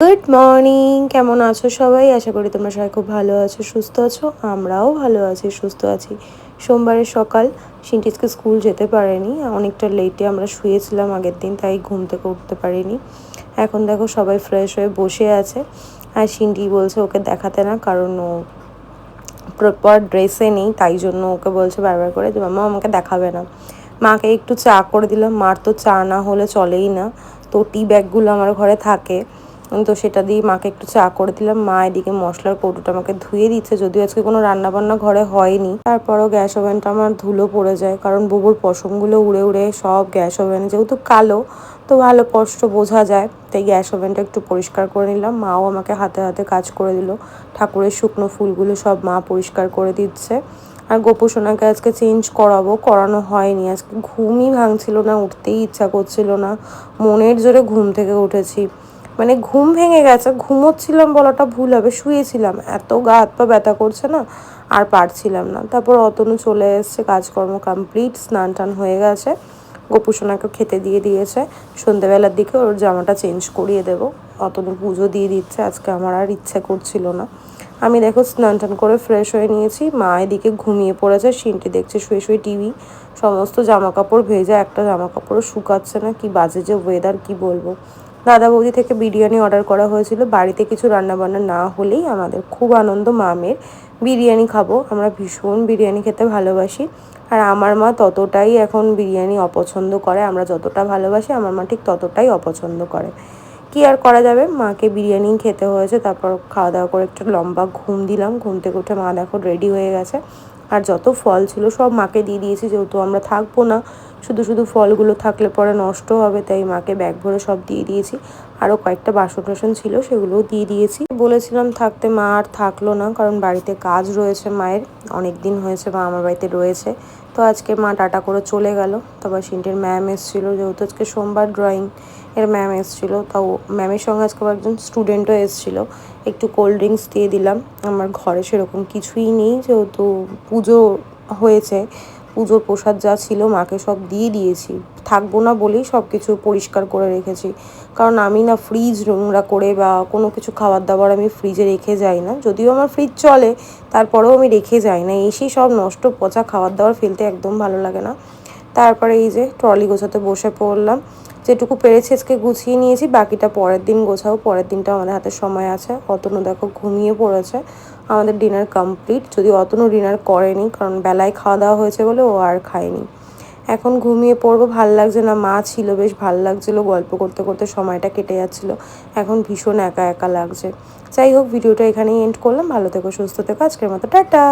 Good morning, কেমন আছো সবাই? আশা করি তোমরা সবাই খুব ভালো আছো, সুস্থ আছো। আমরাও ভালো আছি, সুস্থ আছি। সোমবারের সকাল, সিনটিসকে স্কুল যেতে পারেনি, অনেকটা লেটে আমরা শুয়েছিলাম আগের দিন, তাই ঘুম থেকে উঠতে পারিনি। এখন দেখো সবাই ফ্রেশ হয়ে বসে আছে, আর সিনটি বলছে ওকে দেখাতে না, কারণ ও প্রপার ড্রেসে নেই, তাই জন্য ওকে বলছে বারবার করে যে মাম্মা আমাকে দেখাবে না। মাকে একটু চা করে দিলাম, মার তো চা না হলে চলেই না, তো টি ব্যাগগুলো আমার ঘরে থাকে, তো সেটা দিয়ে মাকে একটু চা করে দিলাম। মা এদিকে মশলার কৌটোটা আমাকে ধুয়ে দিচ্ছে, যদিও আজকে কোনো রান্নাবান্না ঘরে হয়নি। তারপরও গ্যাস ওভেনটা আমার ধুলো পড়ে যায়, কারণ বুবুর পশমগুলো উড়ে উড়ে সব গ্যাস ওভেনে, যেহেতু কালো তো ভালো স্পষ্ট বোঝা যায়, তাই গ্যাস ওভেনটা একটু পরিষ্কার করে নিলাম। মাও আমাকে হাতে হাতে কাজ করে দিল, ঠাকুরের শুকনো ফুলগুলো সব মা পরিষ্কার করে দিচ্ছে। আর গোপু সোনাকে আজকে চেঞ্জ করানো হয়নি, আজকে ঘুমই ভাঙছিল না, উঠতেই ইচ্ছা করছিল না, মনের জোরে ঘুম থেকে উঠেছি। মানে ঘুম ভেঙে গেছে, ঘুমোচ্ছিলাম বলাটা ভুল হবে, শুয়েছিলাম, এত গা হাত পা ব্যথা করছে না, আর পারছিলাম না। তারপর অতনু চলে এসছে, কাজকর্ম কমপ্লিট, স্নান টান হয়ে গেছে, গোপু সোনাকে খেতে দিয়ে দিয়েছে। সন্ধ্যেবেলার দিকে ওর জামাটা চেঞ্জ করিয়ে দেবো। অতনু পুজো দিয়ে দিচ্ছে, আজকে আমার আর ইচ্ছে করছিল না। আমি দেখো স্নান টান করে ফ্রেশ হয়ে নিয়েছি, মা এদিকে ঘুমিয়ে পড়েছে, সিনটি দেখছে শুয়ে শুয়ে টিভি। সমস্ত জামা কাপড় ভেজা, একটা জামা কাপড়ও শুকাচ্ছে না, কি বাজে যে ওয়েদার, কি বলবো। দাদা বৌদি থেকে বিরিয়ানি অর্ডার করা হয়েছিল, বাড়িতে কিছু রান্নাবান্না না হলেই আমাদের খুব আনন্দ, মামের বিরিয়ানি খাবো। আমরা ভীষণ বিরিয়ানি খেতে ভালোবাসি, আর আমার মা ততটাই এখন বিরিয়ানি অপছন্দ করে, আমরা যতটা ভালোবাসি আমার মা ঠিক ততটাই অপছন্দ করে। কি আর করা যাবে, মাকে বিরিয়ানি খেতে হয়েছে। তারপর খাওয়া দাওয়া করে একটু লম্বা ঘুম দিলাম, ঘুম থেকে উঠে মা দেখো রেডি হয়ে গেছে, আর যত ফল ছিল সব মাকে দিয়ে দিয়েছি, যেহেতু আমরা থাকবো না, শুধু শুধু ফলগুলো থাকলে পরে নষ্ট হবে, তাই মাকে ব্যাগ ভরে সব দিয়ে দিয়েছি। আরও কয়েকটা বাসন টাসন ছিল, সেগুলোও দিয়ে দিয়েছি। বলেছিলাম থাকতে, মা আর থাকলো না, কারণ বাড়িতে কাজ রয়েছে মায়ের, অনেক দিন হয়েছে মা আমার বাড়িতে রয়েছে, তো আজকে মা টাটা করে চলে গেল। তারপর সিনটির ম্যাম এসেছিলো, যেহেতু আজকে সোমবার ড্রয়িং এর ম্যাম এসেছিলো, তাও ম্যামের সঙ্গে আজকে একজন স্টুডেন্টও এসেছিলো। একটু কোল্ড ড্রিঙ্কস দিয়ে দিলাম। আমার ঘরে সেরকম কিছুই নেই, যেহেতু পুজো হয়েছে, পুজোর প্রসাদ যা ছিল মাকে সব দিয়ে দিয়েছি, থাকবো না বলেই সব কিছু পরিষ্কার করে রেখেছি। কারণ আমি না ফ্রিজ নোংরা করে বা কোনো কিছু খাবার দাবার আমি ফ্রিজে রেখে যাই না, যদিও আমার ফ্রিজ চলে, তারপরেও আমি রেখে যাই না, এসেই সব নষ্ট পচা খাবার দাবার ফেলতে একদম ভালো লাগে না। তারপরে এই যে ট্রলি গোছাতে বসে পড়লাম, যেটুকু পেরেছি আজকে গুছিয়ে নিয়েছি, বাকিটা পরের দিন গোছাবো, পরের দিনটা আমাদের হাতে সময় আছে। অতনু দেখো ঘুমিয়ে পড়েছে, আমাদের ডিনার কমপ্লিট, যদি অতনু ডিনার করেনি, কারণ বেলায় খাওয়া দাওয়া হয়েছে বলে ও আর খায়নি। এখন ঘুমিয়ে পড়বো, ভাল লাগছে না, মা ছিল বেশ ভাল লাগছিলো, গল্প করতে করতে সময়টা কেটে যাচ্ছিলো, এখন ভীষণ একা একা লাগছে। যাই হোক, ভিডিওটা এখানেই এন্ড করলাম, ভালো থেকো, সুস্থ থেকো, আজকের মতো টাটা।